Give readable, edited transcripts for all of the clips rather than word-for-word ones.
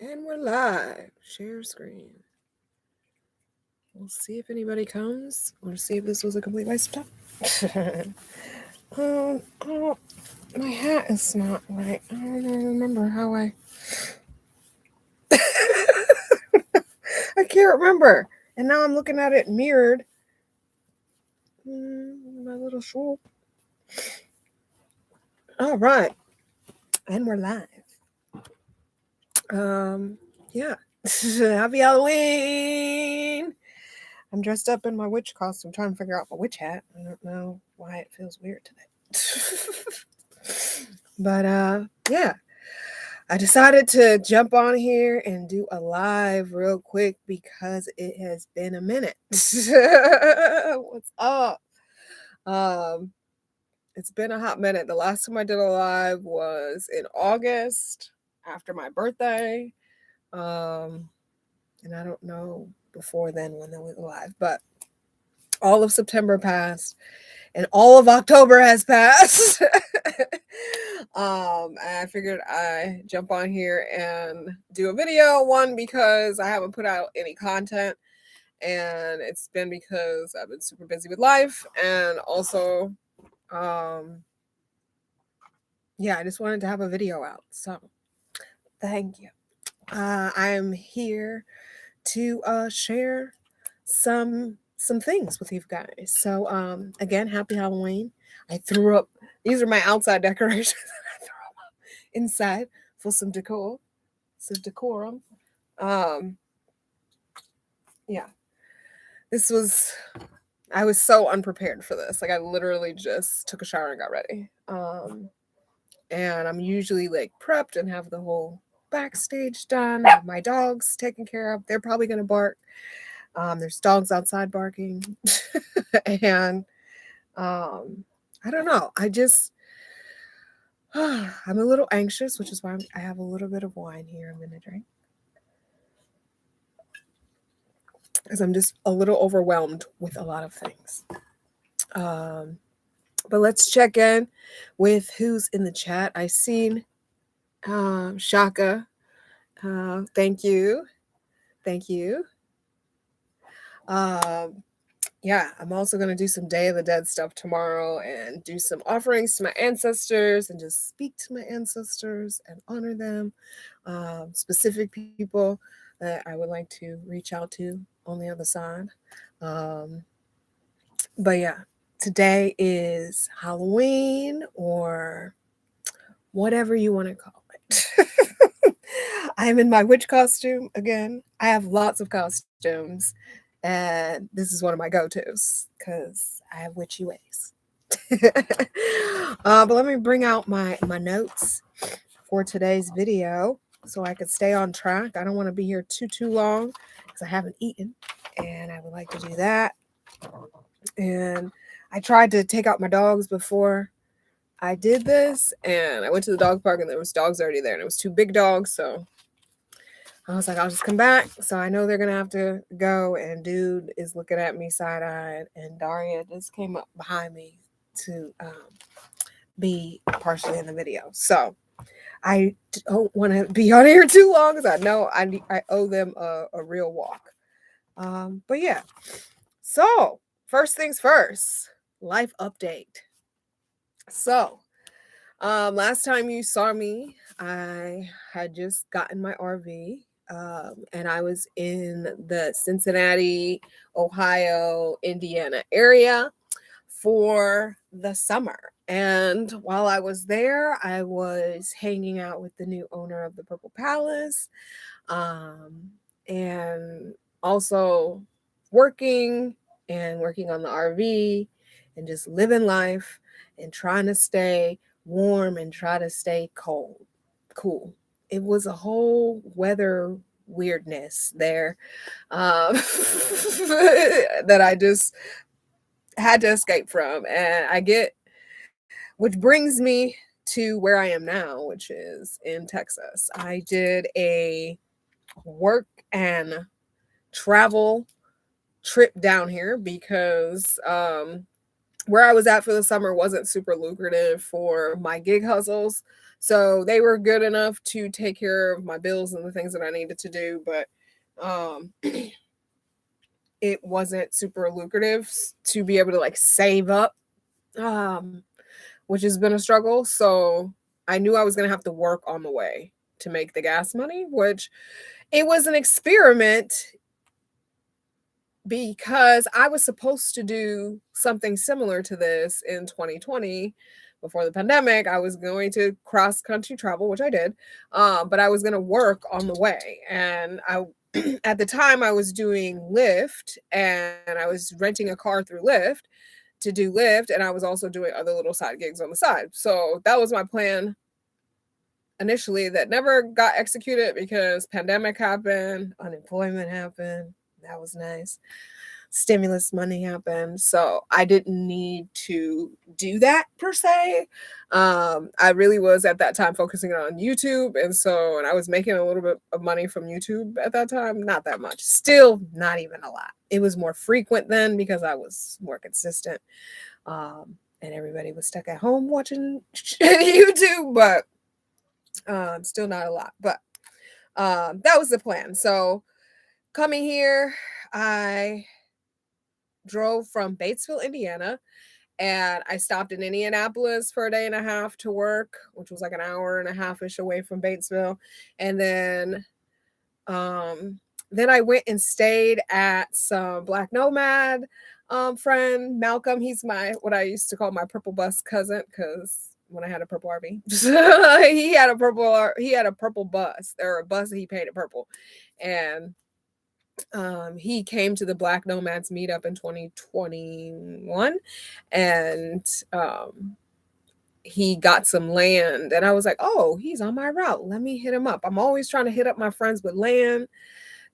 And we're live. Share screen. We'll see if anybody comes. We'll see if this was a complete waste of time. Oh, my hat is not right. I don't remember how I. I can't remember. And now I'm looking at it mirrored. My little swoop. All right. And we're live. Yeah. Happy Halloween. I'm dressed up in my witch costume, trying to figure out my witch hat. I don't know why it feels weird today. But yeah. I decided to jump on here and do a live real quick because it has been a minute. What's up? It's been a hot minute. The last time I did a live was in August after my birthday. And I don't know before then when that was live, but all of September passed and all of October has passed. I figured I jump on here and do a video. One, because I haven't put out any content, and it's been because I've been super busy with life, and also, yeah, I just wanted to have a video out. So, thank you. I'm here to share some things with you guys. So again, happy Halloween. I threw up, these are my outside decorations. I threw them up inside for some decor, some decorum. Yeah, this was, I was so unprepared for this. Like I literally just took a shower and got ready. And I'm usually like prepped and have the whole backstage done, have my dogs taken care of. They're probably gonna bark. There's dogs outside barking. And I don't know. I'm a little anxious, which is why I have a little bit of wine here I'm going to drink. Because I'm just a little overwhelmed with a lot of things. But let's check in with who's in the chat. I seen Shaka. Thank you. Thank you. Yeah, I'm also going to do some Day of the Dead stuff tomorrow and do some offerings to my ancestors and just speak to my ancestors and honor them. Specific people that I would like to reach out to on the other side. But yeah, today is Halloween or whatever you want to call it. I'm in my witch costume again. I have lots of costumes. And this is one of my go-tos because I have witchy ways. But let me bring out my notes for today's video so I could stay on track. I don't want to be here too long because I haven't eaten, and I would like to do that. And I tried to take out my dogs before I did this, and I went to the dog park and there was dogs already there, and it was 2 big dogs, so I was like, I'll just come back. So I know they're going to have to go. And dude is looking at me side-eyed. And Daria just came up behind me to be partially in the video. So I don't want to be on here too long because I know I owe them a real walk. But yeah. So first things first, life update. So last time you saw me, I had just gotten my RV. And I was in the Cincinnati, Ohio, Indiana area for the summer. And while I was there, I was hanging out with the new owner of the Purple Palace, and also working on the RV and just living life and trying to stay warm and try to stay cool. It was a whole weather weirdness there that I just had to escape from. And which brings me to where I am now, which is in Texas. I did a work and travel trip down here because where I was at for the summer wasn't super lucrative for my gig hustles. So they were good enough to take care of my bills and the things that I needed to do, but it wasn't super lucrative to be able to like save up, which has been a struggle. So I knew I was going to have to work on the way to make the gas money, which it was an experiment because I was supposed to do something similar to this in 2020 before the pandemic. I was going to cross country travel, which I did, but I was going to work on the way. And I, at the time, I was doing Lyft, and I was renting a car through Lyft to do Lyft, and I was also doing other little side gigs on the side. So that was my plan initially that never got executed because pandemic happened, unemployment happened. That was nice. Stimulus money happened. So I didn't need to do that per se. I really was at that time focusing on YouTube. And I was making a little bit of money from YouTube at that time. Not that much. Still not even a lot. It was more frequent then because I was more consistent. And everybody was stuck at home watching YouTube, but still not a lot. But that was the plan. So coming here, I drove from Batesville, Indiana, and I stopped in Indianapolis for a day and a half to work, which was like an hour and a half-ish away from Batesville. And then I went and stayed at some Black Nomad friend, Malcolm. He's what I used to call my purple bus cousin, because when I had a purple RV, he had a purple bus, or a bus that he painted purple. And he came to the Black Nomads meetup in 2021, and he got some land, and I was like, oh, he's on my route. Let me hit him up. I'm always trying to hit up my friends with land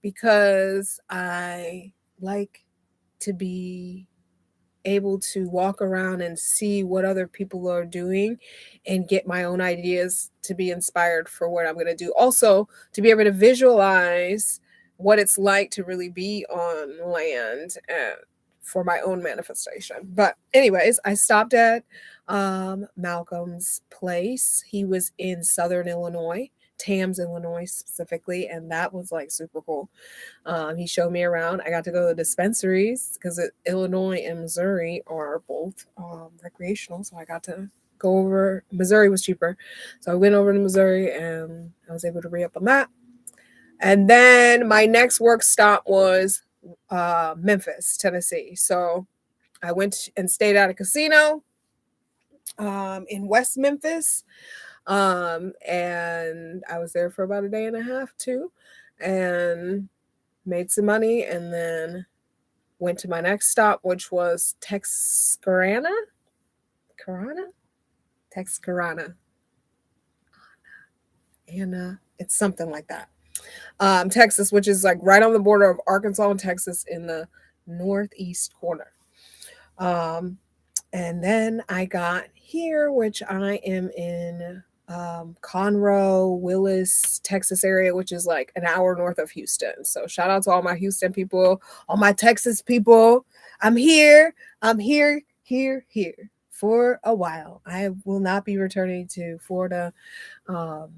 because I like to be able to walk around and see what other people are doing and get my own ideas to be inspired for what I'm going to do. Also, to be able to visualize what it's like to really be on land for my own manifestation. But anyways, I stopped at Malcolm's place. He was in Southern Illinois, Tams, Illinois specifically, and that was like super cool. He showed me around. I got to go to the dispensaries because Illinois and Missouri are both recreational, so I got to go over. Missouri was cheaper, so I went over to Missouri and I was able to re-up on that. And then my next work stop was Memphis, Tennessee. So I went and stayed at a casino in West Memphis. And I was there for about a day and a half too, and made some money, and then went to my next stop, which was Texarkana. Anna, it's something like that. Texas, which is like right on the border of Arkansas and Texas in the northeast corner. And then I got here, which I am in Conroe, Willis, Texas area, which is like an hour north of Houston. So shout out to all my Houston people, all my Texas people. I'm here for a while. I will not be returning to Florida for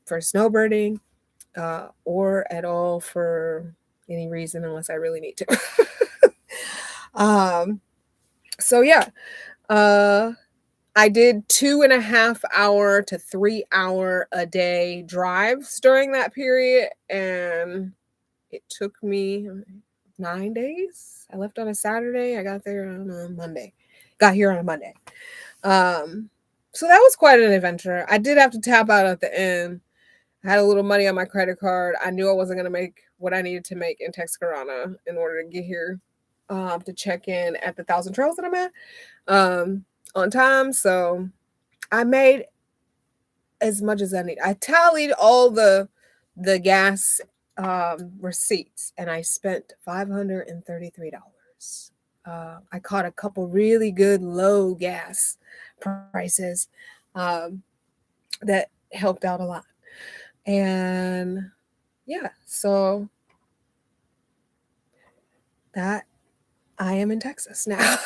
snowbirding or at all for any reason unless I really need to. So yeah, I did 2.5 hour to 3 hour a day drives during that period, and it took me 9 days. I left on a Saturday. I got there on a Monday. Got here on a Monday. So that was quite an adventure. I did have to tap out at the end. I had a little money on my credit card. I knew I wasn't going to make what I needed to make in Texarkana in order to get here to check in at the 1,000 Trails that I'm at on time. So I made as much as I need. I tallied all the gas receipts, and I spent $533. I caught a couple really good low gas prices that helped out a lot. And yeah, so that I am in Texas now.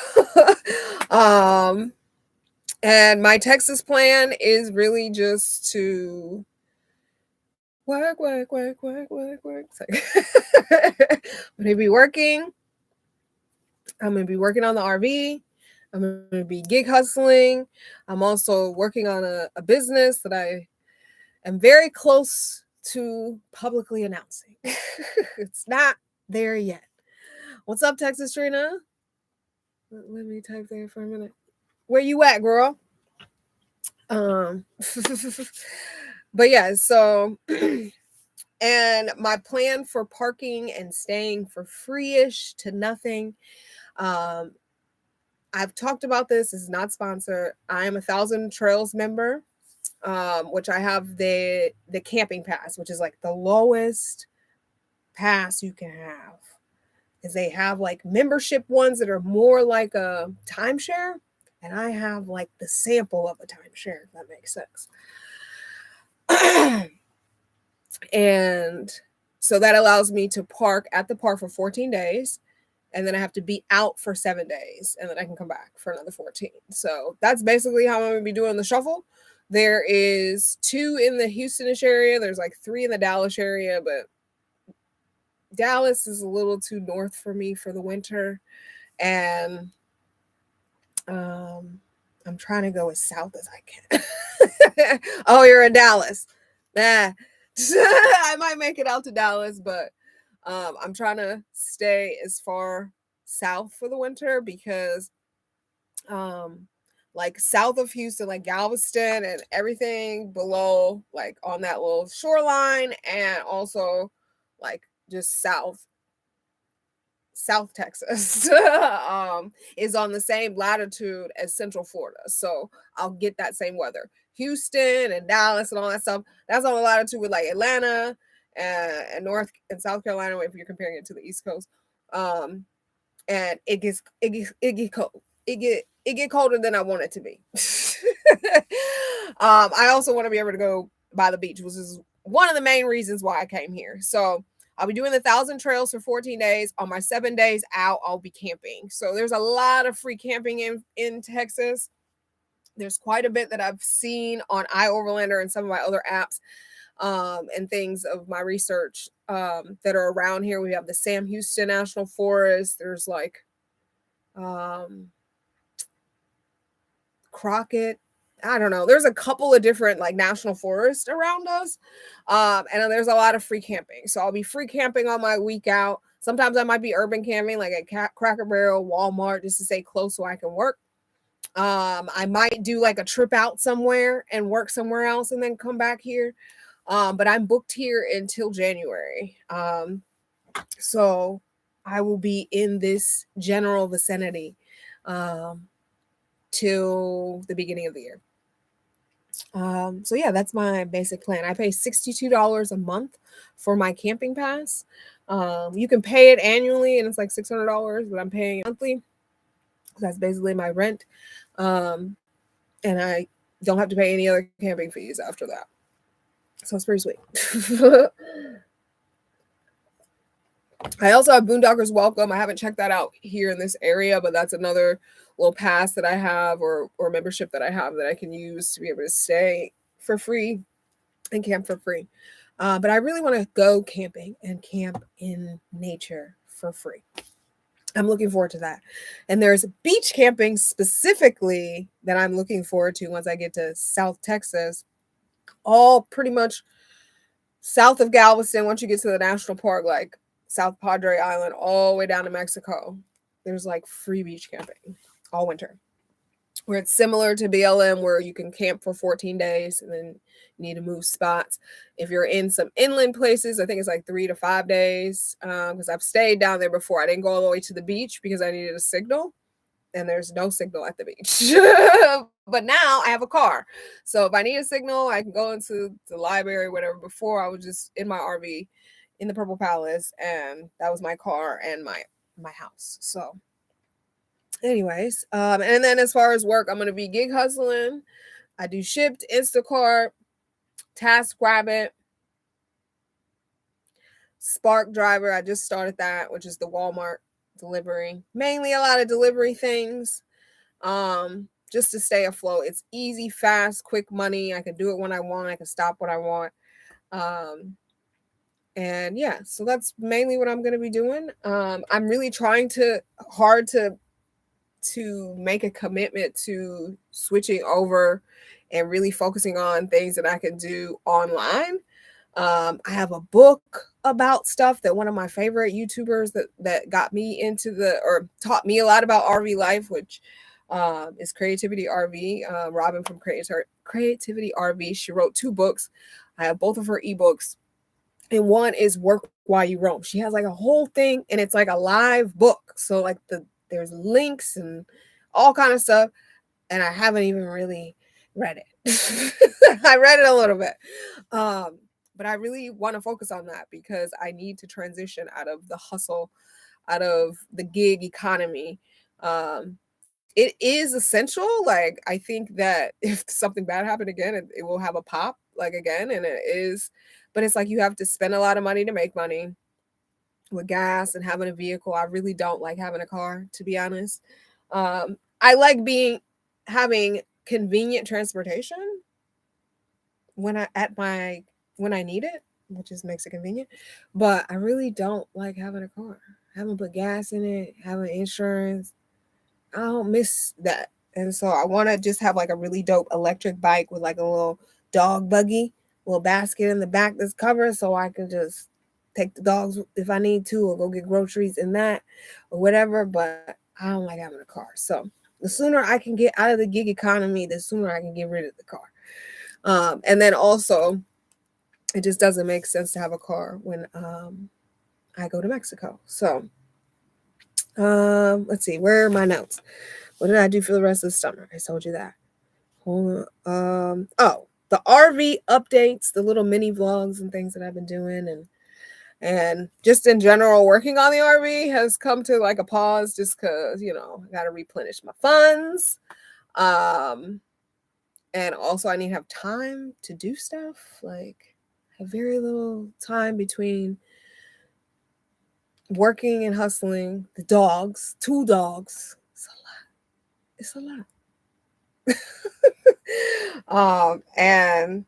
And my Texas plan is really just to work. Sorry. I'm going to be working. I'm going to be working on the RV. I'm going to be gig hustling. I'm also working on a business that I am very close to publicly announcing. It's not there yet. What's up, Texas Trina? Let me type there for a minute. Where you at, girl? But yeah, so and my plan for parking and staying for free-ish to nothing. I've talked about this. This is not sponsored. I am a 1,000 Trails member, which I have the camping pass, which is like the lowest pass you can have. Because they have like membership ones that are more like a timeshare, and I have like the sample of a timeshare, if that makes sense. And so that allows me to park at the park for 14 days. And then I have to be out for 7 days. And then I can come back for another 14. So that's basically how I'm going to be doing the shuffle. There is 2 in the Houstonish area. There's like 3 in the Dallas area. But Dallas is a little too north for me for the winter. And I'm trying to go as south as I can. Oh, you're in Dallas. Nah. I might make it out to Dallas, but I'm trying to stay as far south for the winter because like south of Houston, like Galveston and everything below, like on that little shoreline, and also like just south Texas is on the same latitude as Central Florida. So I'll get that same weather. Houston and Dallas and all that stuff, that's on the latitude with like Atlanta and North and South Carolina, if you're comparing it to the East Coast. And it gets cold. It get colder than I want it to be. I also want to be able to go by the beach, which is one of the main reasons why I came here. So I'll be doing the 1,000 trails for 14 days. On my 7 days out, I'll be camping. So there's a lot of free camping in Texas. There's quite a bit that I've seen on iOverlander and some of my other apps and things of my research that are around here. We have the Sam Houston National Forest. There's like Crockett. I don't know. There's a couple of different like national forests around us. And there's a lot of free camping. So I'll be free camping on my week out. Sometimes I might be urban camping like at Cracker Barrel, Walmart, just to stay close so I can work. I might do like a trip out somewhere and work somewhere else and then come back here. But I'm booked here until January. So I will be in this general vicinity till the beginning of the year. So yeah, that's my basic plan. I pay $62 a month for my camping pass. You can pay it annually and it's like $600, but I'm paying it monthly. That's basically my rent. And I don't have to pay any other camping fees after that. So it's pretty sweet. I also have Boondockers Welcome. I haven't checked that out here in this area, but that's another little pass that I have or membership that I have that I can use to be able to stay for free and camp for free. But I really want to go camping and camp in nature for free. I'm looking forward to that. And there's beach camping specifically that I'm looking forward to once I get to South Texas, all pretty much south of Galveston. Once you get to the national park, like South Padre Island, all the way down to Mexico, there's like free beach camping all winter, where it's similar to BLM, where you can camp for 14 days and then you need to move spots. If you're in some inland places, I think it's like 3 to 5 days, because I've stayed down there before. I didn't go all the way to the beach because I needed a signal, and there's no signal at the beach. But now I have a car. So if I need a signal, I can go into the library, whatever. Before, I was just in my RV in the Purple Palace, and that was my car and my house. So anyways, and then as far as work, I'm going to be gig hustling. I do Shipped, Instacart, TaskRabbit, Spark Driver. I just started that, which is the Walmart delivery, mainly a lot of delivery things, just to stay afloat. It's easy, fast, quick money. I can do it when I want. I can stop when I want. And yeah, so that's mainly what I'm going to be doing. I'm really trying hard to make a commitment to switching over and really focusing on things that I can do online. I have a book about stuff that one of my favorite YouTubers that got me into or taught me a lot about RV life, which is Creativity RV. Robin from Creativity RV. She wrote 2 books. I have both of her ebooks, and one is Work While You Roam. She has like a whole thing, and it's like a live book. So like there's links and all kind of stuff, and I haven't even really read it. I read it a little bit. But I really want to focus on that because I need to transition out of the hustle, out of the gig economy. It is essential. Like, I think that if something bad happened again, it will have a pop like again. And it is, but it's like you have to spend a lot of money to make money with gas and having a vehicle. I really don't like having a car, to be honest. I like having convenient transportation when I need it, which just makes it convenient. But I really don't like having a car. Having put gas in it, having insurance. I don't miss that. And so I want to just have like a really dope electric bike with like a little dog buggy, little basket in the back that's covered, so I can just take the dogs if I need to, or go get groceries in that or whatever. But I don't like having a car. So the sooner I can get out of the gig economy, the sooner I can get rid of the car. And then also, it just doesn't make sense to have a car when I go to Mexico. So let's see, where are my notes? What did I do for the rest of the summer? I told you that. Hold on. Oh, the RV updates, the little mini vlogs and things that I've been doing, and just in general, working on the RV has come to like a pause just because, I got to replenish my funds. And also I need to have time to do stuff. Like, I have very little time between working and hustling. The dogs, 2 dogs. It's a lot. And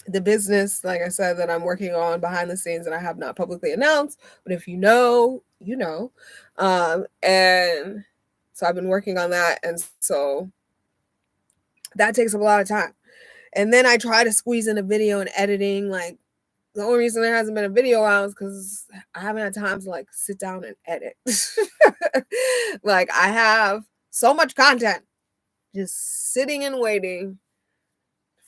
the business, like I said, that I'm working on behind the scenes that I have not publicly announced, but if you know, you know. And so I've been working on that, and so that takes up a lot of time. And then I try to squeeze in a video and editing. Like, the only reason there hasn't been a video out is because I haven't had time to like sit down and edit. Like, I have so much content just sitting and waiting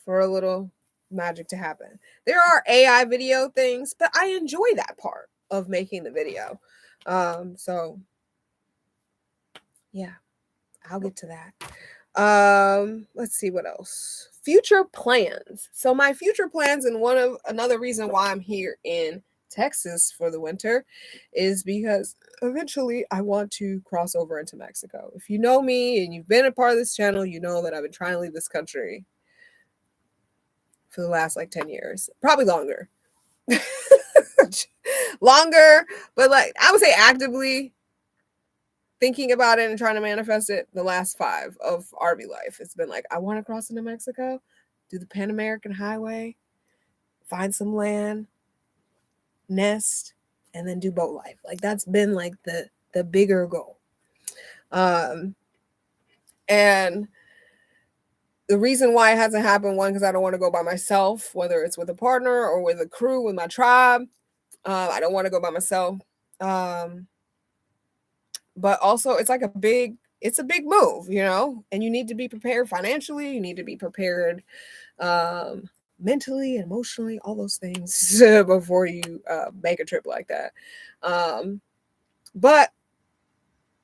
for a little magic to happen. There are AI video things, but I enjoy that part of making the video. So yeah, I'll get to that. Let's see what else. Future plans. So my future plans, and another reason why I'm here in Texas for the winter, is because eventually I want to cross over into Mexico. If you know me and you've been a part of this channel, you know that I've been trying to leave this country for the last like 10 years, probably longer. Longer, but like I would say actively thinking about it and trying to manifest it the last 5 of RV life. It's been like, I want to cross into Mexico, do the Pan American Highway, find some land, nest, and then do boat life. Like, that's been like the bigger goal. And the reason why it hasn't happened, one, because I don't want to go by myself, whether it's with a partner or with a crew, with my tribe. I don't want to go by myself. But also it's like a big move, and you need to be prepared financially. You need to be prepared mentally, emotionally, all those things before you make a trip like that. But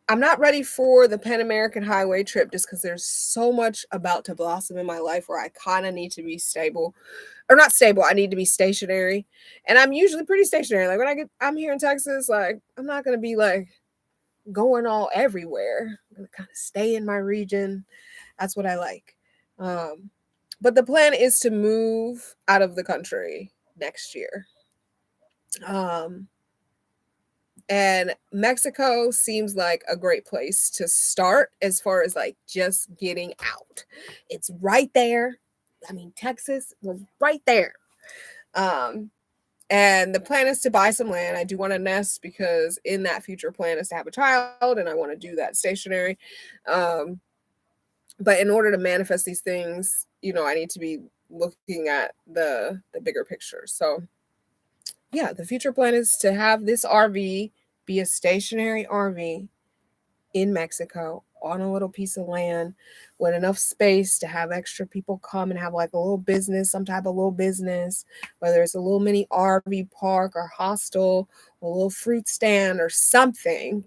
I'm not ready for the Pan American Highway trip just because there's so much about to blossom in my life where I kind of need to be stable. Or not stable, I need to be stationary. And I'm usually pretty stationary. Like, when I'm here in Texas, like, I'm not going to be like going all everywhere. I'm going to kind of stay in my region. That's what I like. But the plan is to move out of the country next year. And Mexico seems like a great place to start as far as like just getting out. It's right there. I mean, Texas, we're right there. And the plan is to buy some land. I do want to nest because in that future plan is to have a child, and I want to do that stationary. But in order to manifest these things, you know, I need to be looking at the bigger picture. So yeah, the future plan is to have this RV be a stationary RV in Mexico on a little piece of land with enough space to have extra people come and have like a little business, some type of little business, whether it's a little mini RV park or hostel or a little fruit stand or something.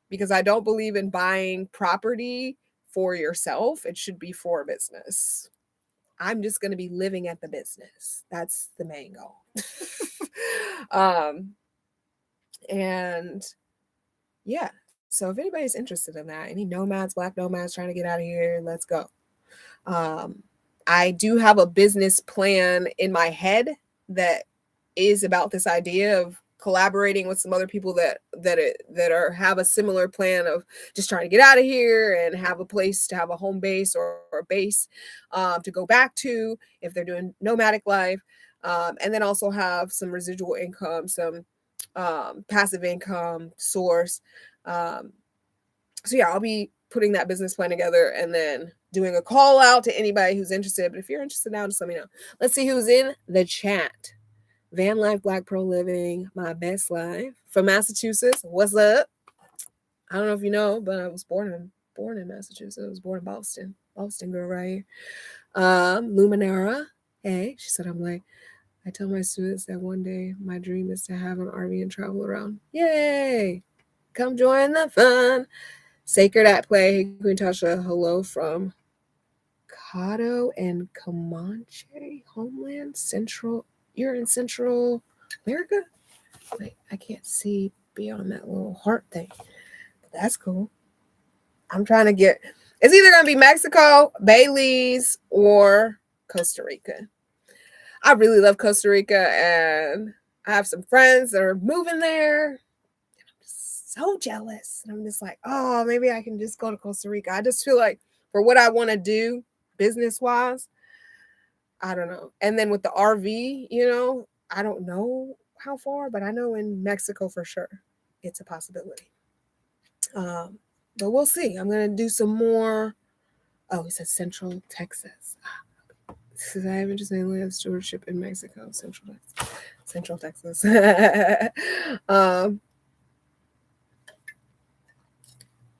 Because I don't believe in buying property for yourself. It should be for a business. I'm just going to be living at the business. That's the main goal. And yeah, so if anybody's interested in that, any nomads, black nomads trying to get out of here, let's go. I do have a business plan in my head that is about this idea of collaborating with some other people that have a similar plan of just trying to get out of here and have a place to have a home base or a base to go back to if they're doing nomadic life, and then also have some residual income, some passive income source. So yeah, I'll be putting that business plan together and then doing a call out to anybody who's interested. But if you're interested now, just let me know. Let's see who's in the chat. Van Life, Black Pro Living, My Best Life from Massachusetts. What's up? I don't know if you know, but I was born in Massachusetts. I was born in Boston. Boston girl right here. Luminara. Hey, she said, I'm like, I tell my students that one day my dream is to have an RV and travel around. Yay! Come join the fun. Sacred at Play. Hey, Queen Tasha. Hello from Caddo and Comanche homeland. Central. You're in Central America? Wait, I can't see beyond that little heart thing. But that's cool. I'm trying to get... It's either going to be Mexico, Belize, or Costa Rica. I really love Costa Rica, and I have some friends that are moving there. And I'm just so jealous. And I'm just like, oh, maybe I can just go to Costa Rica. I just feel like for what I want to do business-wise, I don't know. And then with the RV, you know, I don't know how far, but I know in Mexico for sure it's a possibility. But we'll see. I'm going to do some more. Oh, it says Central Texas. Because I have interest in land stewardship in Mexico. Central Texas.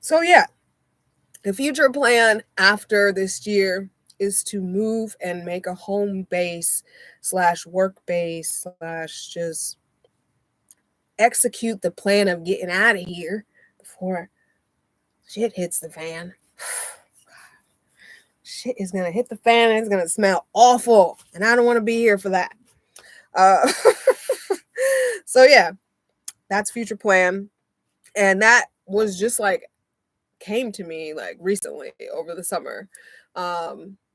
So yeah, the future plan after this year is to move and make a home base / work base / just execute the plan of getting out of here before shit hits the fan. Shit is going to hit the fan and it's going to smell awful. And I don't want to be here for that. So yeah, that's future plan. And that was just like came to me like recently over the summer.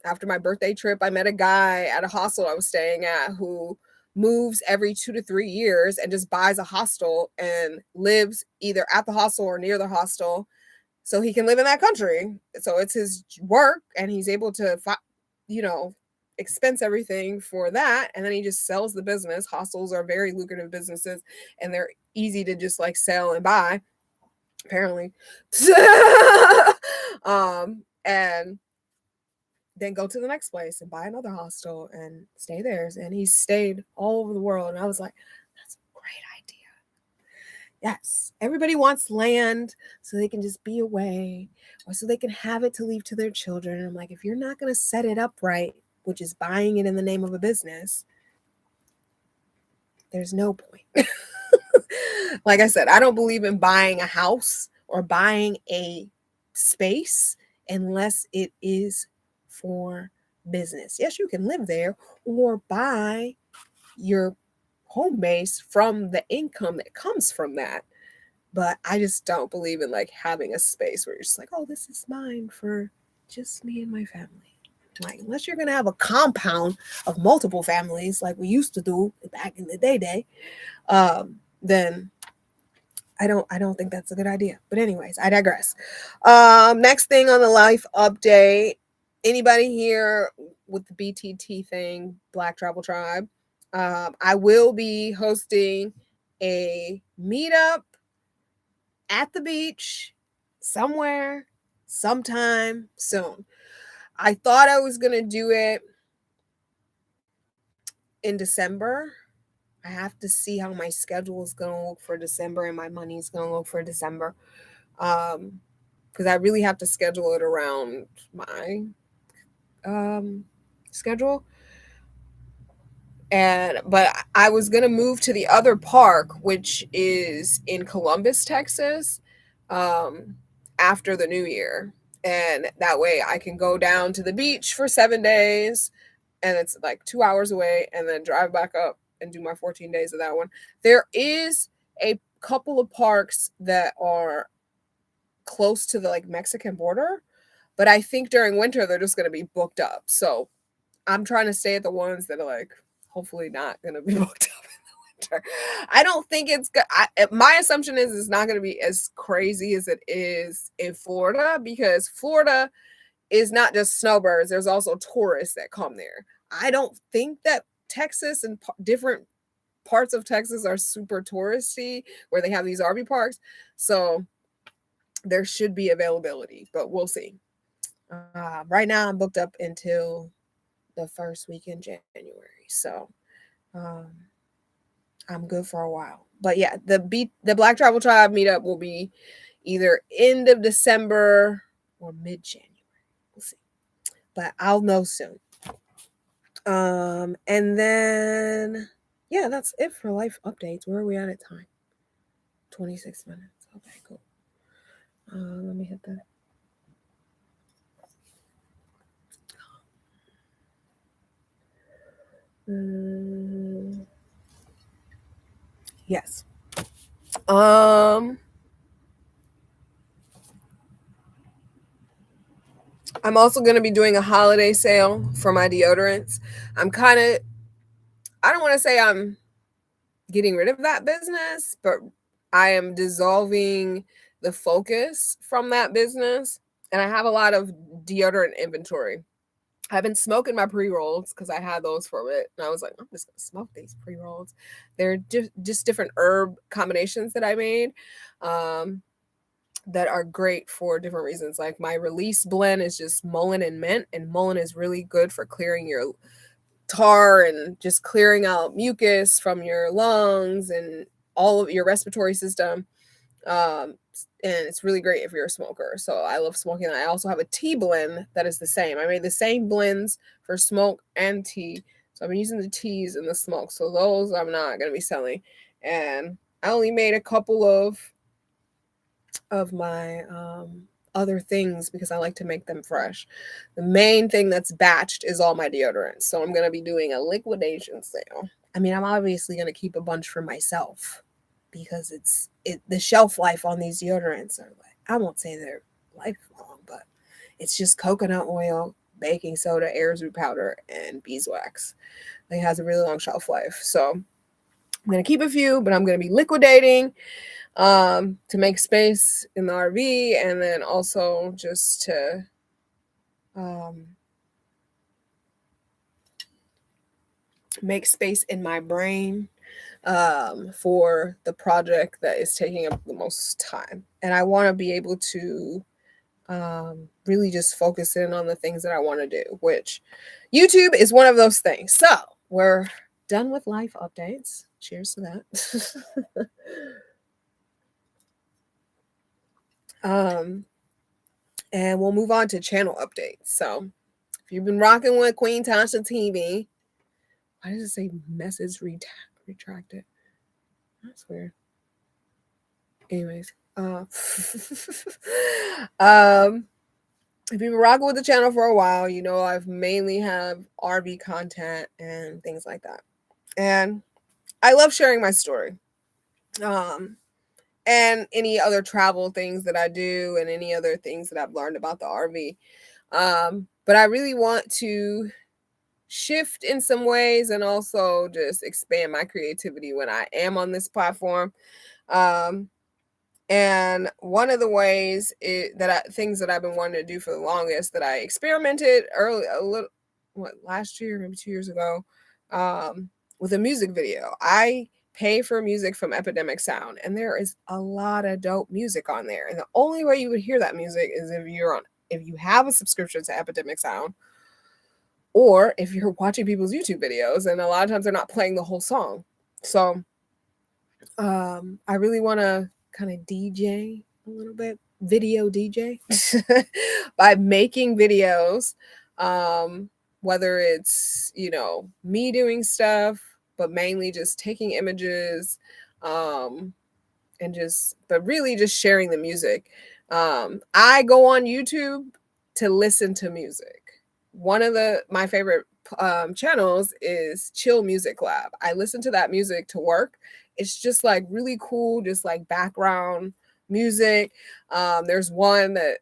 After my birthday trip, I met a guy at a hostel I was staying at who moves every 2 to 3 years and just buys a hostel and lives either at the hostel or near the hostel so he can live in that country. So it's his work and he's able to, expense everything for that. And then he just sells the business. Hostels are very lucrative businesses and they're easy to just like sell and buy, apparently. And then go to the next place and buy another hostel and stay there. And he stayed all over the world. And I was like, that's a great idea. Yes, everybody wants land so they can just be away or so they can have it to leave to their children. And I'm like, if you're not going to set it up right, which is buying it in the name of a business, there's no point. Like I said, I don't believe in buying a house or buying a space unless it is for business. Yes, you can live there or buy your home base from the income that comes from that. But I just don't believe in like having a space where you're just like, oh, this is mine for just me and my family. Like, unless you're going to have a compound of multiple families like we used to do back in the day, then I don't think that's a good idea. But anyways, I digress. Next thing on the life update. Anybody here with the BTT thing, Black Travel Tribe? I will be hosting a meetup at the beach somewhere, sometime soon. I thought I was going to do it in December. I have to see how my schedule is going to look for December and my money is going to look for December. Because I really have to schedule it around my schedule. But I was going to move to the other park, which is in Columbus, Texas, after the new year. And that way I can go down to the beach for 7 days, and it's like 2 hours away, and then drive back up and do my 14 days of that one. There is a couple of parks that are close to the like Mexican border, but I think during winter they're just going to be booked up. So I'm trying to stay at the ones that are like hopefully not going to be booked up in the winter. I don't think it's good. My assumption is it's not going to be as crazy as it is in Florida, because Florida is not just snowbirds. There's also tourists that come there. I don't think that Texas and different parts of Texas are super touristy where they have these RV parks. So there should be availability, but we'll see. Right now I'm booked up until the first week in January. So I'm good for a while. But yeah, the Black Travel Tribe meetup will be either end of December or mid-January. We'll see. But I'll know soon. And then yeah, that's it for life updates. Where are we at time? 26 minutes. Okay, cool. Let me hit that. Yes. I'm also going to be doing a holiday sale for my deodorants. I don't want to say I'm getting rid of that business, but I am dissolving the focus from that business. And I have a lot of deodorant inventory. I've been smoking my pre-rolls because I had those for a bit. And I was like, I'm just going to smoke these pre-rolls. They're just different herb combinations that I made that are great for different reasons. Like my release blend is just mullein and mint. And mullein is really good for clearing your tar and just clearing out mucus from your lungs and all of your respiratory system. And it's really great if you're a smoker. So I love smoking. I also have a tea blend that is the same. I made the same blends for smoke and tea. So I've been using the teas and the smoke. So those I'm not going to be selling. And I only made a couple of my other things because I like to make them fresh. The main thing that's batched is all my deodorants. So I'm going to be doing a liquidation sale. I mean, I'm obviously going to keep a bunch for myself because the shelf life on these deodorants are like, I won't say they're lifelong, but it's just coconut oil, baking soda, air's root powder, and beeswax. It has a really long shelf life. So I'm going to keep a few, but I'm going to be liquidating to make space in the RV, and then also just to make space in my brain for the project that is taking up the most time. And I want to be able to really just focus in on the things that I want to do, which YouTube is one of those things. So we're done with life updates. Cheers to that. And we'll move on to channel updates. So if you've been rocking with QueenTashasTV, why does it say message retracted? That's weird. Anyways, if you've been rocking with the channel for a while, you know I've mainly have RV content and things like that. And I love sharing my story. And any other travel things that I do and any other things that I've learned about the RV. But I really want to shift in some ways and also just expand my creativity when I am on this platform. And one of the ways things that I've been wanting to do for the longest, that I experimented last year, maybe 2 years ago, with a music video. I pay for music from Epidemic Sound, and there is a lot of dope music on there. And the only way you would hear that music is if you have a subscription to Epidemic Sound, or if you're watching people's YouTube videos, and a lot of times they're not playing the whole song. So I really want to kind of DJ a little bit, video DJ, by making videos, whether it's, me doing stuff, but mainly just taking images, but really just sharing the music. I go on YouTube to listen to music. One of my favorite channels is Chill Music Lab. I listen to that music to work. It's just like really cool, just like background music. There's one that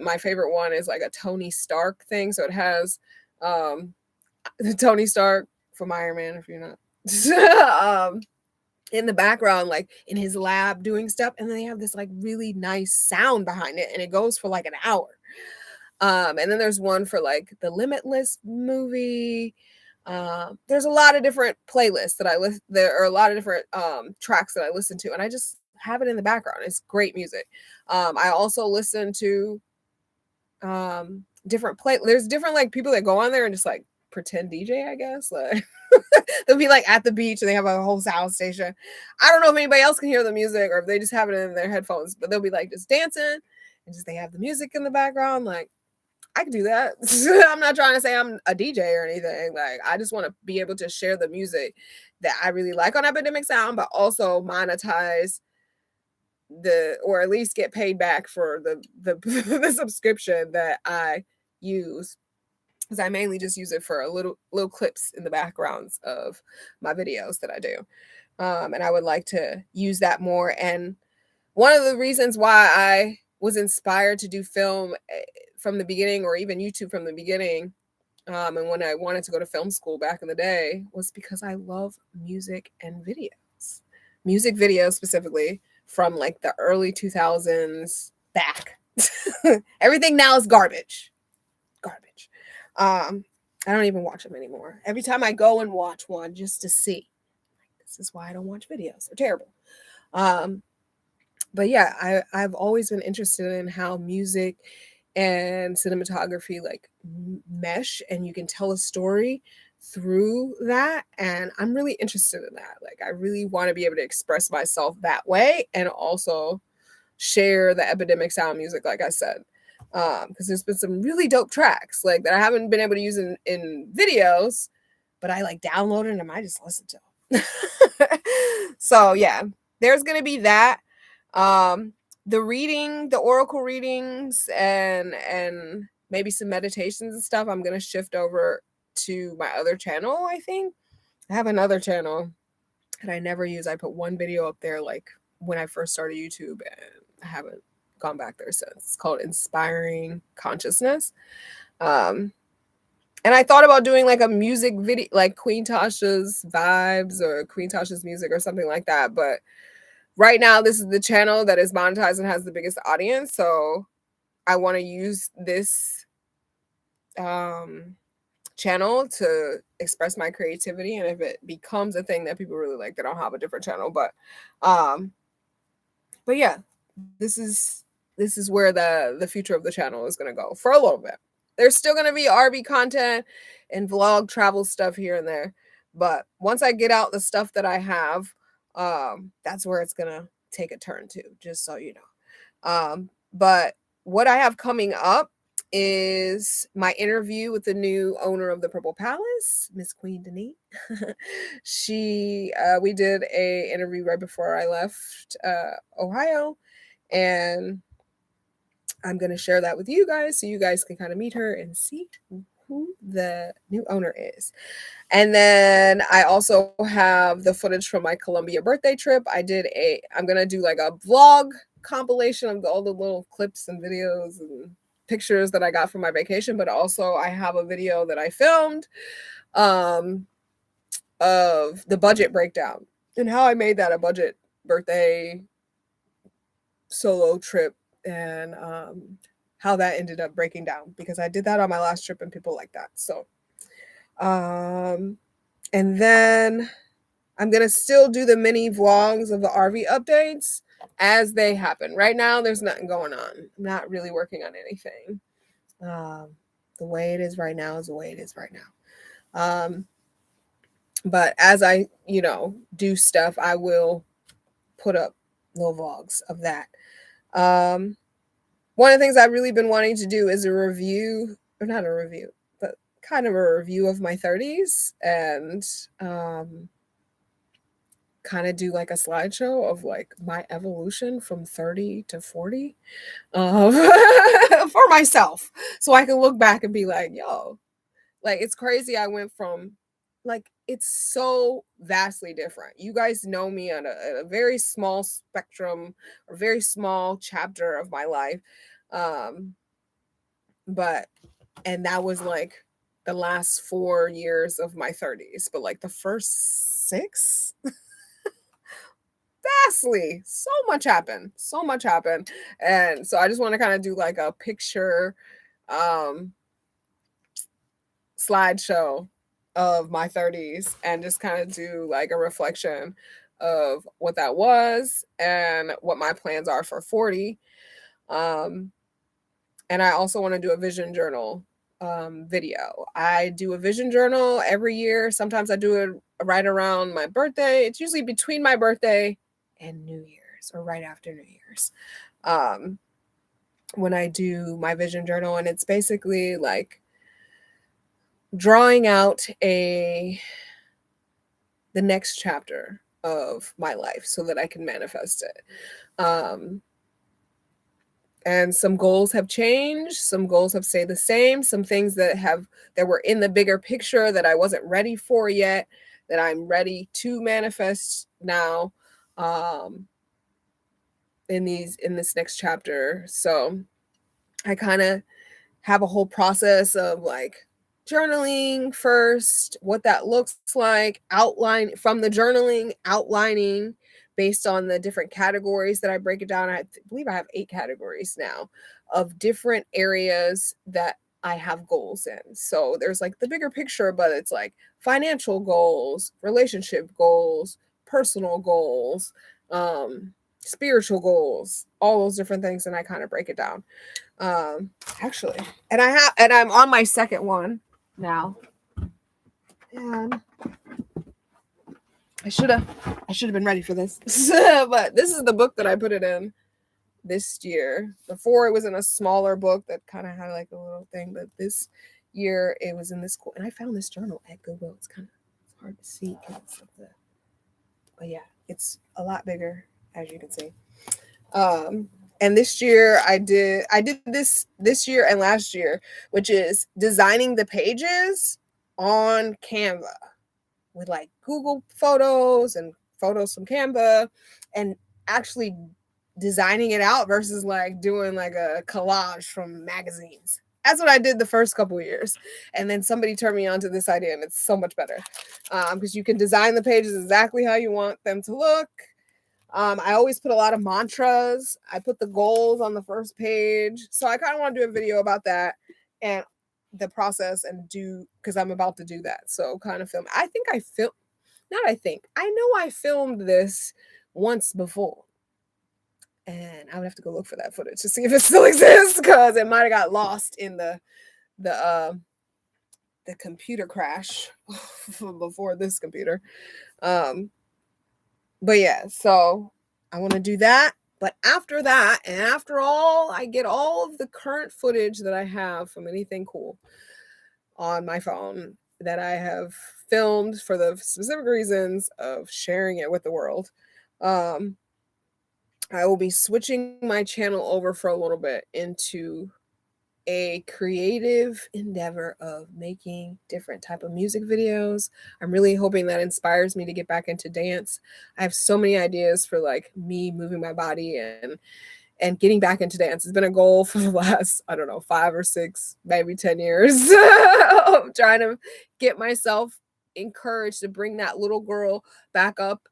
my favorite one is like a Tony Stark thing. So it has Tony Stark from Iron Man, if you're not, in the background, like in his lab doing stuff. And then they have this like really nice sound behind it, and it goes for like an hour. And then there's one for like the Limitless movie. There's a lot of different playlists that I listen. There are a lot of different tracks that I listen to, and I just have it in the background. It's great music. I also listen to different there's different like people that go on there and just like pretend DJ, I guess. Like they'll be like at the beach and they have a whole sound station. I don't know if anybody else can hear the music or if they just have it in their headphones, but they'll be like just dancing and just they have the music in the background. Like, I can do that. I'm not trying to say I'm a DJ or anything. Like, I just want to be able to share the music that I really like on Epidemic Sound, but also monetize or at least get paid back for the the subscription that I use, because I mainly just use it for a little clips in the backgrounds of my videos that I do. And I would like to use that more. And one of the reasons why I was inspired to do film from the beginning, or even YouTube from the beginning, and when I wanted to go to film school back in the day, was because I love music and videos. Music videos specifically from like the early 2000s back. Everything now is garbage. I don't even watch them anymore. Every time I go and watch one just to see, this is why I don't watch videos. They're terrible. But yeah, I've always been interested in how music and cinematography like mesh, and you can tell a story through that. And I'm really interested in that. Like, I really want to be able to express myself that way and also share the Epidemic Sound music, like I said. Because there's been some really dope tracks like that I haven't been able to use in videos, but I like downloaded them. I just listened to them. So yeah, there's gonna be that. The oracle readings and maybe some meditations and stuff, I'm gonna shift over to my other channel. I think I have another channel that I never use. I put one video up there like when I first started YouTube, and I haven't gone back there since. It's called Inspiring Consciousness. And I thought about doing like a music video, like Queen Tasha's vibes or Queen Tasha's music or something like that. But right now, this is the channel that is monetized and has the biggest audience. So I want to use this channel to express my creativity. And if it becomes a thing that people really like, then I'll have a different channel. But yeah, this is where the future of the channel is going to go for a little bit. There's still going to be RB content and vlog travel stuff here and there. But once I get out the stuff that I have, that's where it's going to take a turn to, just so you know. But what I have coming up is my interview with the new owner of the Purple Palace, Miss Queen Denise. We did a interview right before I left Ohio, and I'm going to share that with you guys so you guys can kind of meet her and see who the new owner is. And then I also have the footage from my Colombia birthday trip. I'm going to do like a vlog compilation of all the little clips and videos and pictures that I got from my vacation, but also I have a video that I filmed of the budget breakdown and how I made that a budget birthday solo trip, and how that ended up breaking down, because I did that on my last trip and people like that. So and then I'm going to still do the mini vlogs of the RV updates as they happen. Right now, there's nothing going on. I'm not really working on anything. The way it is right now is the way it is right now. But as I, do stuff, I will put up little vlogs of that. One of the things I've really been wanting to do is a review, or not a review, but kind of a review of my 30s, and kind of do like a slideshow of like my evolution from 30 to 40 for myself, so I can look back and be like, yo, like, it's crazy. I went from, like, it's so vastly different. You guys know me on a very small spectrum, or very small chapter of my life. And that was like the last 4 years of my 30s, but like the first 6, vastly, so much happened. And so I just want to kind of do like a picture slideshow of my 30s, and just kind of do like a reflection of what that was and what my plans are for 40. And I also want to do a vision journal video. I do a vision journal every year. Sometimes I do it right around my birthday. It's usually between my birthday and New Year's, or right after New Year's, when I do my vision journal. And it's basically like drawing out the next chapter of my life so that I can manifest it. And some goals have changed. Some goals have stayed the same. Some things that were in the bigger picture that I wasn't ready for yet, that I'm ready to manifest now, in this next chapter. So I kind of have a whole process of like journaling first, what that looks like, outline from the journaling, outlining based on the different categories that I break it down. I believe I have 8 categories now of different areas that I have goals in. So there's like the bigger picture, but it's like financial goals, relationship goals, personal goals, spiritual goals, all those different things. And I kind of break it down. Actually, and I'm on my second one now, and I should have been ready for this. But this is the book that I put it in this year. Before, it was in a smaller book that kind of had like a little thing, but this year it was in this cool. And I found this journal at Google. It's hard to see because of but yeah, it's a lot bigger, as you can see. And this year I did this year and last year, which is designing the pages on Canva with like Google Photos and photos from Canva, and actually designing it out versus like doing like a collage from magazines. That's what I did the first couple of years. And then somebody turned me on to this idea, and it's so much better because you can design the pages exactly how you want them to look. I always put a lot of mantras. I put the goals on the first page. So I kind of want to do a video about that and the process, and because I'm about to do that. So kind of film. I know I filmed this once before. And I would have to go look for that footage to see if it still exists, because it might have got lost in the computer crash before this computer. But yeah, so I want to do that. But after that, and after all, I get all of the current footage that I have from anything cool on my phone that I have filmed for the specific reasons of sharing it with the world. I will be switching my channel over for a little bit into a creative endeavor of making different type of music videos. I'm really hoping that inspires me to get back into dance. I have so many ideas for like me moving my body and getting back into dance has been a goal for the last, I don't know, 5 or 6, maybe 10 years. Of trying to get myself encouraged to bring that little girl back up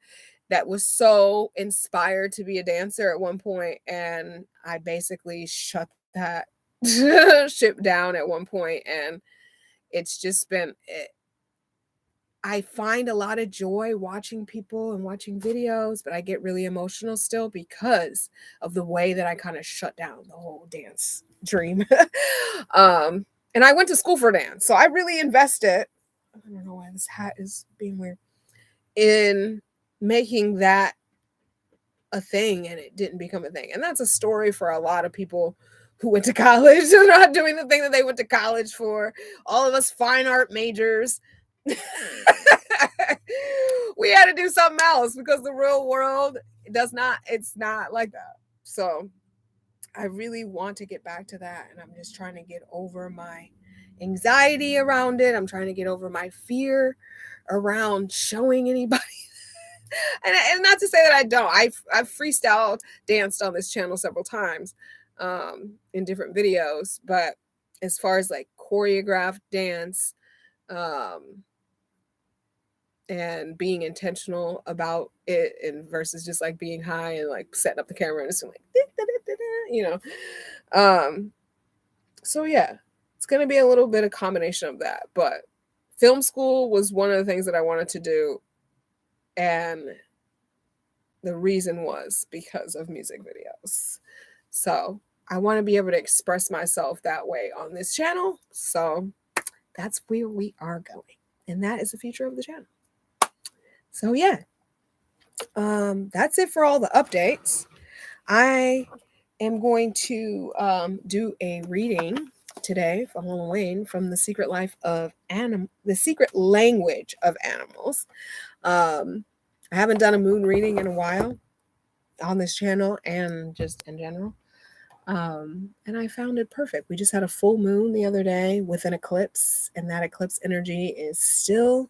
that was so inspired to be a dancer at one point, and I basically shut that ship down at one point, and it's just been I find a lot of joy watching people and watching videos, but I get really emotional still because of the way that I kind of shut down the whole dance dream. And I went to school for dance, so I really invested. I don't know why this hat is being weird, in making that a thing, and it didn't become a thing. And that's a story for a lot of people who went to college and not doing the thing that they went to college for. All of us fine art majors. We had to do something else because the real world it's not like that. So I really want to get back to that, and I'm just trying to get over my anxiety around it. I'm trying to get over my fear around showing anybody. And not to say that I don't. I've freestyle danced on this channel several times in different videos, but as far as like choreographed dance and being intentional about it, and versus just like being high and like setting up the camera and just like, you know. So yeah, it's going to be a little bit of combination of that, but film school was one of the things that I wanted to do. And the reason was because of music videos. So I want to be able to express myself that way on this channel. So that's where we are going. And that is the future of the channel. So yeah, that's it for all the updates. I am going to do a reading today for Halloween from The Secret Language of Animals. I haven't done a moon reading in a while on this channel and just in general. And I found it perfect. We just had a full moon the other day with an eclipse, and that eclipse energy is still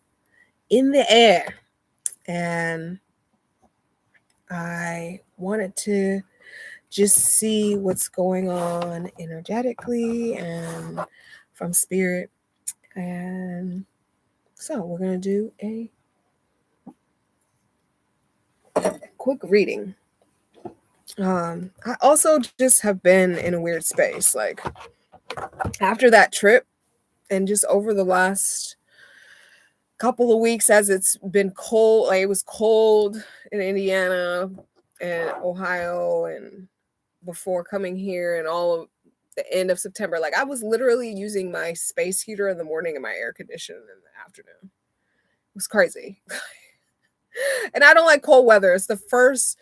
in the air. And I wanted to just see what's going on energetically and from spirit. And so we're going to do a quick reading. I also just have been in a weird space, like after that trip and just over the last couple of weeks, as it's been cold, like it was cold in Indiana and Ohio, and before coming here and all of the end of September, like I was literally using my space heater in the morning and my air conditioner in the afternoon. It was crazy. And I don't like cold weather. It's the first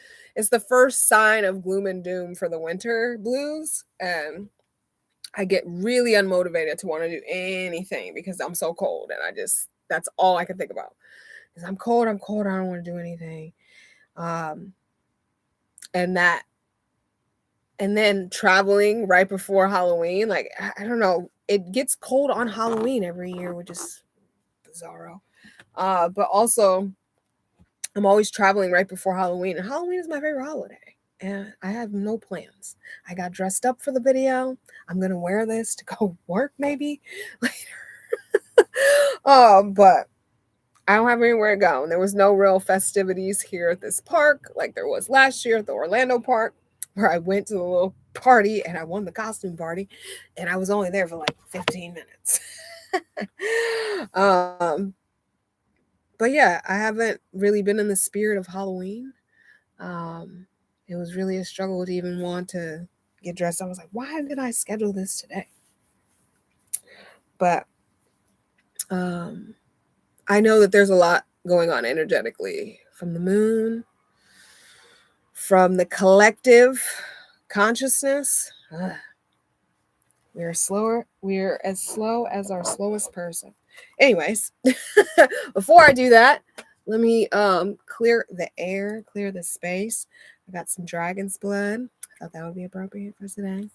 sign of gloom and doom for the winter blues. And I get really unmotivated to want to do anything because I'm so cold. And that's all I can think about. Is I'm cold, I don't want to do anything. And then traveling right before Halloween, like, I don't know, it gets cold on Halloween every year, which is bizarro. But also, I'm always traveling right before Halloween, and Halloween is my favorite holiday, and I have no plans. I got dressed up for the video. I'm going to wear this to go work maybe later. But I don't have anywhere to go, and there was no real festivities here at this park like there was last year at the Orlando park, where I went to the little party and I won the costume party, and I was only there for like 15 minutes. But yeah, I haven't really been in the spirit of Halloween. It was really a struggle to even want to get dressed. I was like, why did I schedule this today? But I know that there's a lot going on energetically from the moon, from the collective consciousness. We're as slow as our slowest person. Anyways, before I do that, let me clear the air, clear the space. I got some dragon's blood. I thought that would be appropriate for today.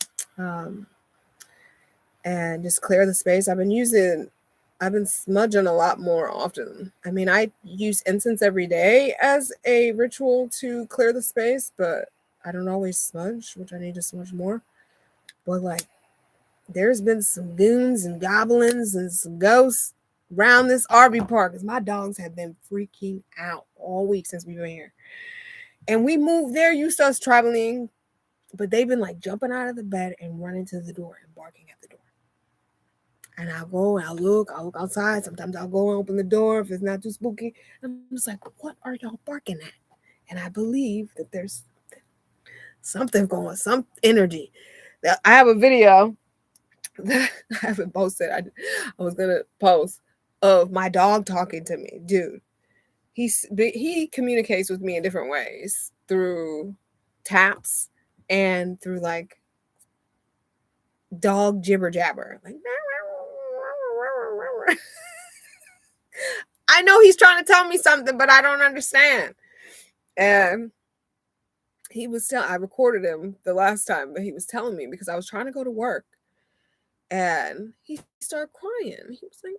And just clear the space. I've been smudging a lot more often. I mean, I use incense every day as a ritual to clear the space, but I don't always smudge, which I need to smudge more. But like, there's been some goons and goblins and some ghosts around this RV park because my dogs have been freaking out all week since we've been here. And we moved there, used to us traveling, but they've been like jumping out of the bed and running to the door and barking at the door. And I'll go and I'll look outside. Sometimes I'll go and open the door if it's not too spooky. I'm just like, what are y'all barking at? And I believe that there's something going, some energy. I have a video that I haven't posted. I was gonna post of my dog talking to me, dude. He communicates with me in different ways through taps and through like dog jibber jabber. Like, I know he's trying to tell me something, but I don't understand. And I recorded him the last time that he was telling me because I was trying to go to work. And he started crying. He was like,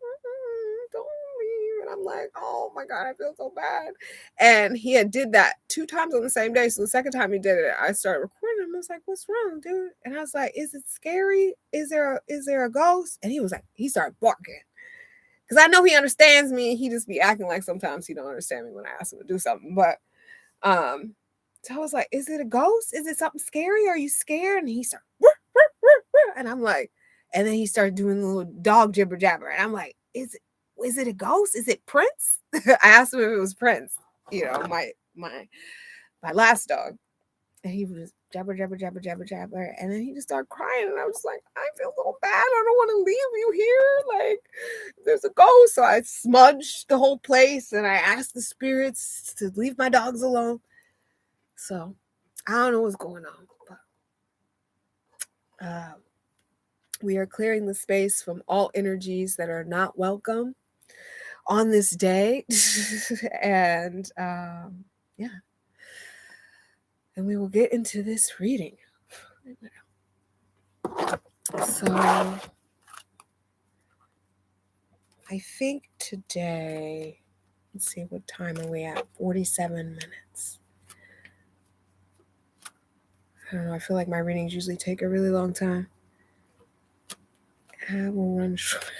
don't leave. And I'm like, oh my God, I feel so bad. And he had did that 2 times on the same day. So the second time he did it, I started recording him. I was like, what's wrong, dude? And I was like, is it scary? Is there a ghost? And he started barking. Because I know he understands me. He just be acting like sometimes he don't understand me when I ask him to do something. But so I was like, is it a ghost? Is it something scary? Are you scared? And he started, and I'm like, and then he started doing a little dog jibber jabber. And I'm like, is it a ghost? Is it Prince? I asked him if it was Prince, my last dog. And he was jabber, jabber, jabber, jabber, jabber. And then he just started crying. And I was like, I feel so bad. I don't want to leave you here. Like, there's a ghost. So I smudged the whole place. And I asked the spirits to leave my dogs alone. So I don't know what's going on. But we are clearing the space from all energies that are not welcome on this day. And yeah. And we will get into this reading. So I think today, let's see, what time are we at? 47 minutes. I don't know. I feel like my readings usually take a really long time. I will run short.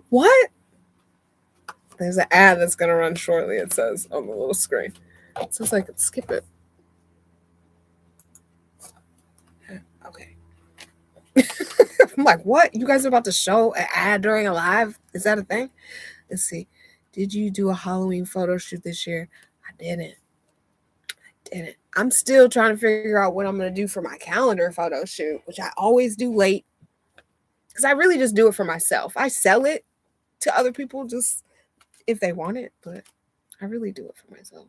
What? There's an ad that's going to run shortly, it says on the little screen. It says I could skip it. Okay. I'm like, what? You guys are about to show an ad during a live? Is that a thing? Let's see. Did you do a Halloween photo shoot this year? I didn't. I'm still trying to figure out what I'm going to do for my calendar photo shoot, which I always do late. Because I really just do it for myself. I sell it to other people just if they want it, but I really do it for myself.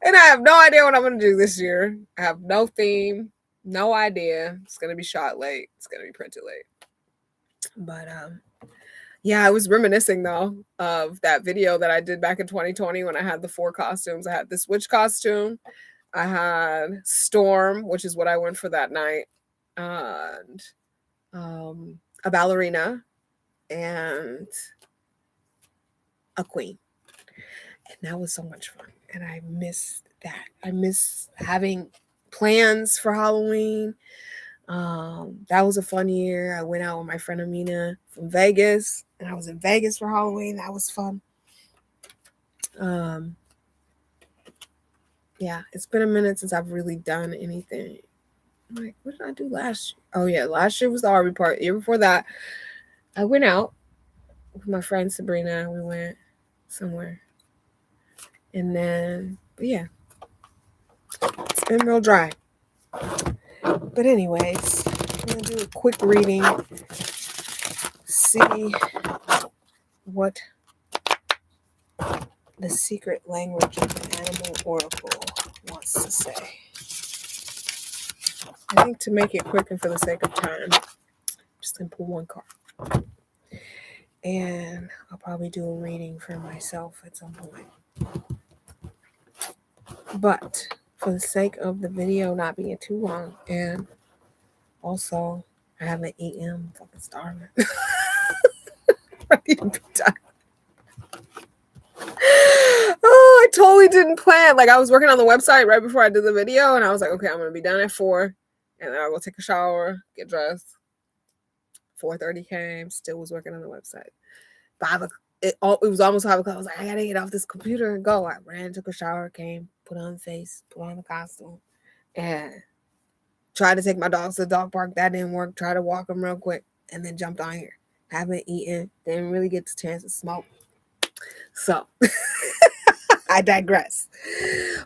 And I have no idea what I'm going to do this year. I have no theme, no idea. It's going to be shot late. It's going to be printed late. But yeah, I was reminiscing though of that video that I did back in 2020 when I had the 4 costumes. I had this witch costume. I had Storm, which is what I went for that night, and a ballerina and a queen. And that was so much fun. And I miss that. I miss having plans for Halloween. That was a fun year. I went out with my friend Amina from Vegas, and I was in Vegas for Halloween. That was fun. Yeah, it's been a minute since I've really done anything. I'm like, what did I do last year? Oh yeah, last year was the RV park. The year before that, I went out with my friend Sabrina. We went somewhere. And then, but yeah, it's been real dry. But anyways, I'm going to do a quick reading, see what the secret language of the animal oracle wants to say. I think to make it quick and for the sake of time, I'm just going to pull one card. And I'll probably do a reading for myself at some point. But for the sake of the video not being too long, and also I haven't eaten, I'm fucking starving. I need to be done. Oh, I totally didn't plan. Like, I was working on the website right before I did the video, and I was like, okay, I'm going to be done at 4, and then I'll go take a shower, get dressed. 4:30 came, still was working on the website. 5 o'clock, it was almost 5 o'clock. I was like, I got to get off this computer and go. I ran, took a shower, came, put on the face, put on the costume, and tried to take my dogs to the dog park. That didn't work. Tried to walk them real quick, and then jumped on here. Haven't eaten, didn't really get the chance to smoke. So, I digress.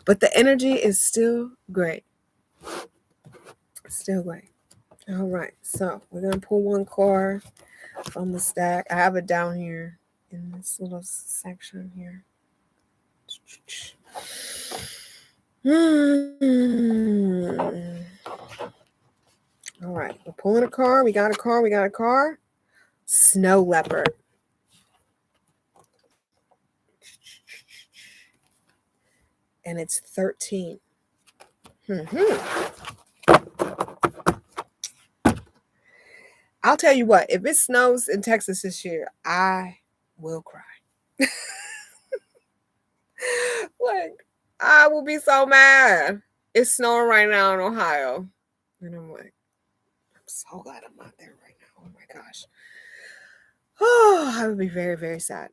But the energy is still great. Still great. All right. So, we're going to pull one card from the stack. I have it down here in this little section here. All right. We're pulling a card. We got a card. Snow leopard. And it's 13. I'll tell you what, if it snows in Texas this year, I will cry. Like, I will be so mad. It's snowing right now in Ohio. And I'm like, I'm so glad I'm not there right now. Oh my gosh. Oh, I would be very, very sad.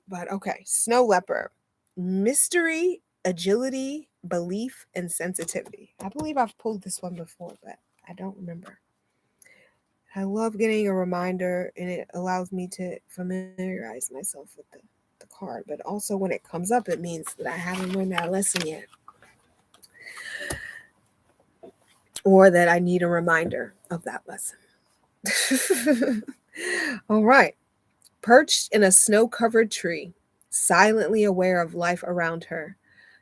But okay, snow leopard. Mystery, agility, belief, and sensitivity. I believe I've pulled this one before, but I don't remember. I love getting a reminder, and it allows me to familiarize myself with the card. But also when it comes up, it means that I haven't learned that lesson yet. Or that I need a reminder of that lesson. All right. Perched in a snow-covered tree, silently aware of life around her,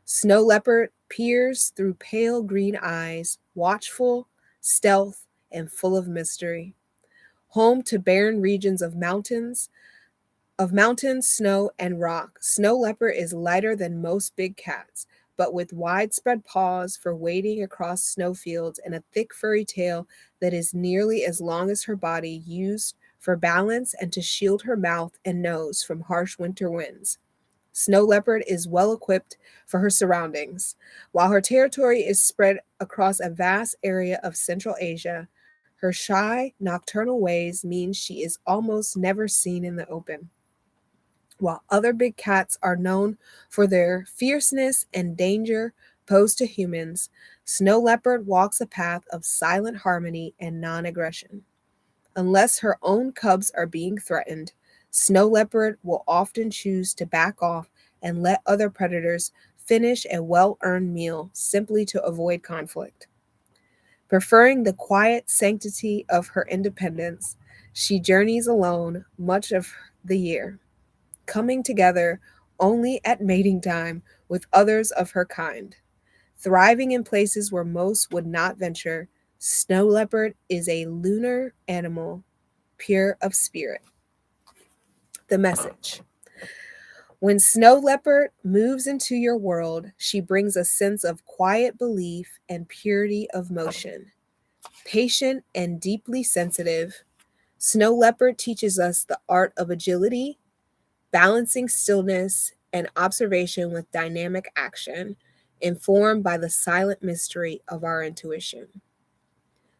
snow leopard peers through pale green eyes, watchful, stealth, and full of mystery. Home to barren regions of mountains, snow, and rock, snow leopard is lighter than most big cats, but with widespread paws for wading across snowfields and a thick furry tail that is nearly as long as her body, used for balance and to shield her mouth and nose from harsh winter winds. Snow leopard is well equipped for her surroundings. While her territory is spread across a vast area of Central Asia, her shy, nocturnal ways mean she is almost never seen in the open. While other big cats are known for their fierceness and danger posed to humans, snow leopard walks a path of silent harmony and non-aggression. Unless her own cubs are being threatened, snow leopard will often choose to back off and let other predators finish a well-earned meal simply to avoid conflict. Preferring the quiet sanctity of her independence, she journeys alone much of the year, coming together only at mating time with others of her kind. Thriving in places where most would not venture, snow leopard is a lunar animal, pure of spirit. The message. When snow leopard moves into your world, she brings a sense of quiet belief and purity of motion. Patient and deeply sensitive, snow leopard teaches us the art of agility, balancing stillness and observation with dynamic action, informed by the silent mystery of our intuition.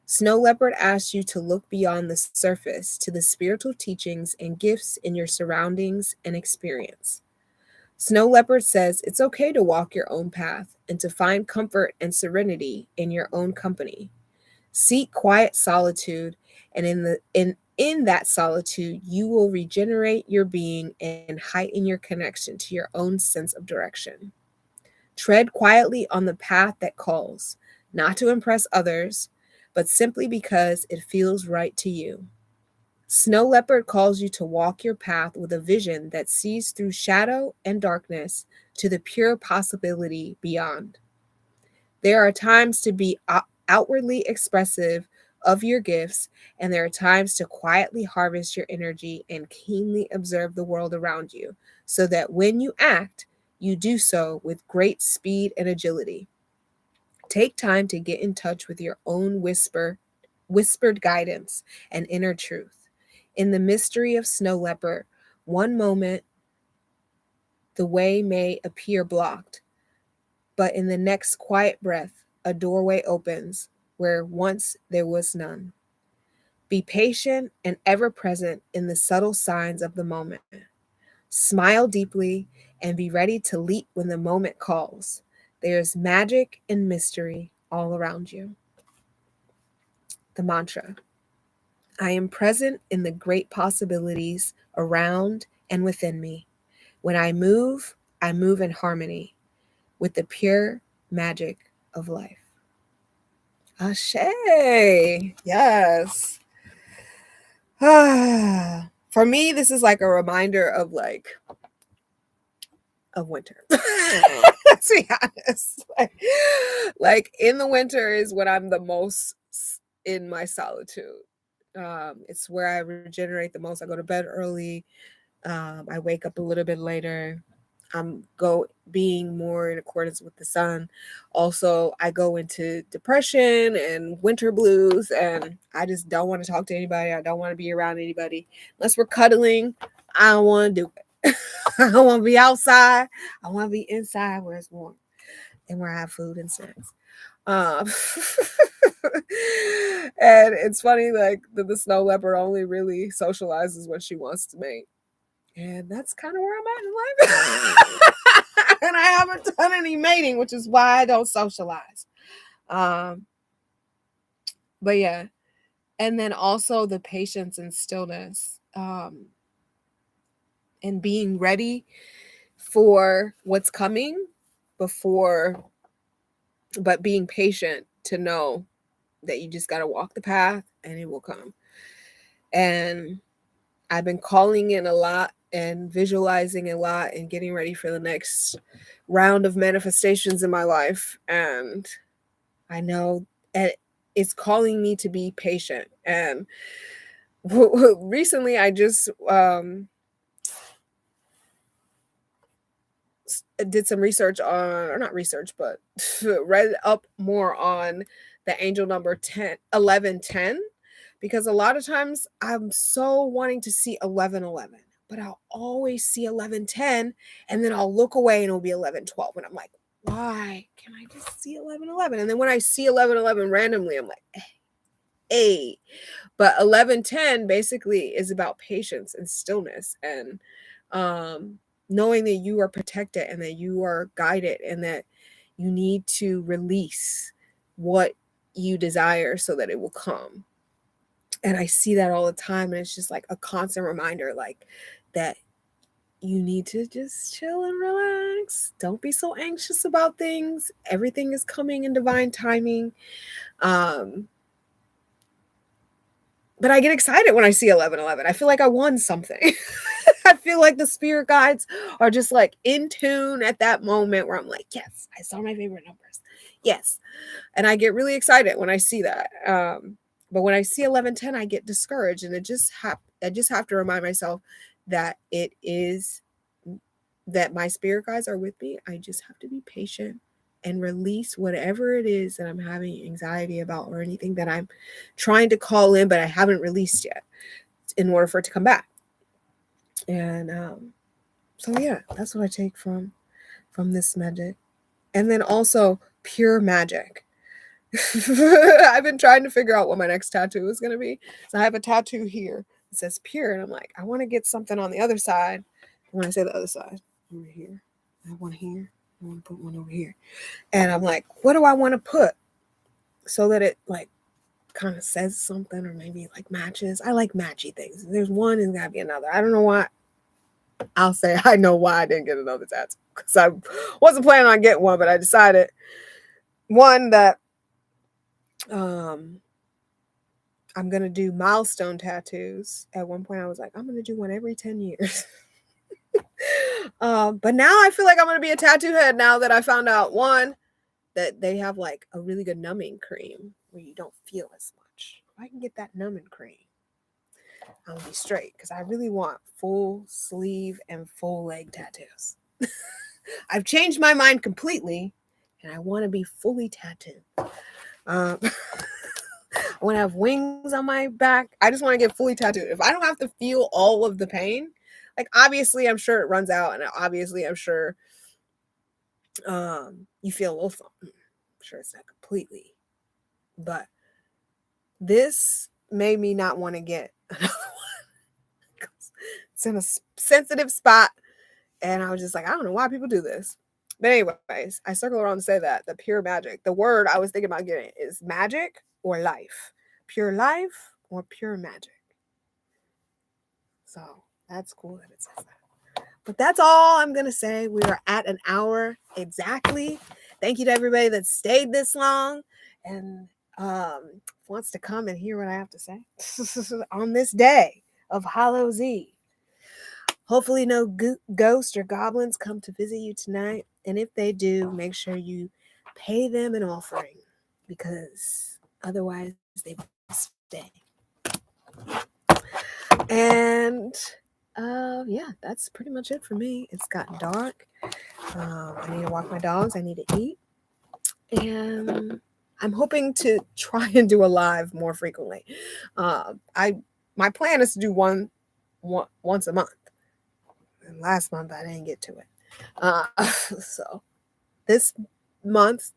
Snow leopard asks you to look beyond the surface to the spiritual teachings and gifts in your surroundings and experience. Snow leopard says it's okay to walk your own path and to find comfort and serenity in your own company. Seek quiet solitude, and in that solitude, you will regenerate your being and heighten your connection to your own sense of direction. Tread quietly on the path that calls, not to impress others, but simply because it feels right to you. Snow leopard calls you to walk your path with a vision that sees through shadow and darkness to the pure possibility beyond. There are times to be outwardly expressive of your gifts, and there are times to quietly harvest your energy and keenly observe the world around you, so that when you act, you do so with great speed and agility. Take time to get in touch with your own whispered guidance and inner truth. In the mystery of snow leopard, one moment The way may appear blocked, but in the next quiet breath, a doorway opens where once there was none. Be patient and ever present in the subtle signs of the moment. Smile deeply and be ready to leap when the moment calls. There's magic and mystery all around you. The mantra: I am present in the great possibilities around and within me. When I move in harmony with the pure magic of life. Ashe. Yes. For me, this is like a reminder of winter. Let's be honest. Like in the winter is when I'm the most in my solitude. It's where I regenerate the most. I go to bed early. I wake up a little bit later. I'm being more in accordance with the sun. Also, I go into depression and winter blues, and I just don't want to talk to anybody. I don't want to be around anybody unless we're cuddling. I don't want to do it. I don't want to be outside. I want to be inside where it's warm and where I have food and snacks. And it's funny, like the snow leopard only really socializes when she wants to mate. And that's kind of where I'm at in life. And I haven't done any mating, which is why I don't socialize. But yeah. And then also the patience and stillness. And being ready for what's coming but being patient to know that you just got to walk the path and it will come. And I've been calling in a lot and visualizing a lot and getting ready for the next round of manifestations in my life. And I know it's calling me to be patient. And recently I just did some research on, or not research, but read up more on the angel number 1110, because a lot of times I'm so wanting to see 1111, but I'll always see 1110 and then I'll look away and it'll be 1112 and I'm like, why can I just see 1111? And then when I see 1111 randomly, I'm like, hey. But 1110 basically is about patience and stillness and knowing that you are protected and that you are guided and that you need to release what you desire so that it will come. And I see that all the time. And it's just like a constant reminder, like that you need to just chill and relax. Don't be so anxious about things. Everything is coming in divine timing. But I get excited when I see 1111. I feel like I won something. I feel like the spirit guides are just like in tune at that moment where I'm like, yes, I saw my favorite numbers. Yes. And I get really excited when I see that. But when I see 1110, I get discouraged. And I just have to remind myself that it is that my spirit guides are with me. I just have to be patient and release whatever it is that I'm having anxiety about or anything that I'm trying to call in, but I haven't released yet in order for it to come back. And so yeah, that's what I take from this magic. And then also pure magic. I've been trying to figure out what my next tattoo is going to be. So I have a tattoo here. It says pure. And I'm like, I want to get something on the other side. When I say the other side, over here. I have one here. I want to put one over here. And I'm like, what do I want to put so that it like kind of says something or maybe like matches? I like matchy things. If there's one, there's got to be another. I don't know why. I'll say I know why I didn't get another tattoo because I wasn't planning on getting one, but I decided one that I'm going to do milestone tattoos. At one point I was like, I'm going to do one every 10 years. But now I feel like I'm going to be a tattoo head now that I found out, one, that they have like a really good numbing cream where you don't feel as much. If I can get that numbing cream, I'm going to be straight because I really want full sleeve and full leg tattoos. I've changed my mind completely and I want to be fully tattooed. I want to have wings on my back. I just want to get fully tattooed. If I don't have to feel all of the pain, Like, obviously, I'm sure it runs out, and obviously, I'm sure you feel a little something. I'm sure it's not completely, but this made me not want to get another one. It's in a sensitive spot, and I was just like, I don't know why people do this. But anyways, I circle around to say that the pure magic, the word I was thinking about getting is magic or life. Pure life or pure magic. So that's cool that it says that. But that's all I'm going to say. We are at an hour exactly. Thank you to everybody that stayed this long and wants to come and hear what I have to say on this day of Hallows Eve. Hopefully no ghosts or goblins come to visit you tonight. And if they do, make sure you pay them an offering because otherwise they will stay. And yeah, that's pretty much it for me. It's gotten dark. I need to walk my dogs. I need to eat. And I'm hoping to try and do a live more frequently. My plan is to do one once a month. And last month I didn't get to it. So this month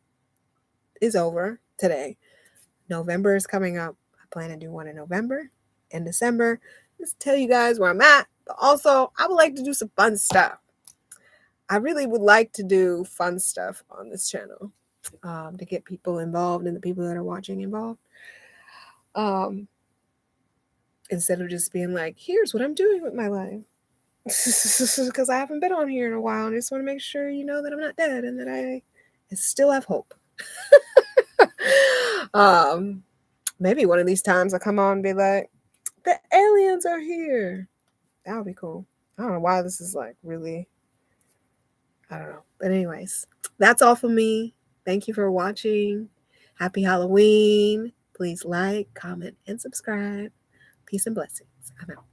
is over today. November is coming up. I plan to do one in November and December. Just tell you guys where I'm at. But also, I would like to do some fun stuff. I really would like to do fun stuff on this channel to get people involved and the people that are watching involved. Instead of just being like, here's what I'm doing with my life. Because I haven't been on here in a while, and I just want to make sure you know that I'm not dead and that I still have hope. Maybe one of these times I'll come on and be like, the aliens are here. That would be cool. I don't know why this is like really, I don't know. But anyways, that's all for me. Thank you for watching. Happy Halloween. Please like, comment, and subscribe. Peace and blessings. I'm out.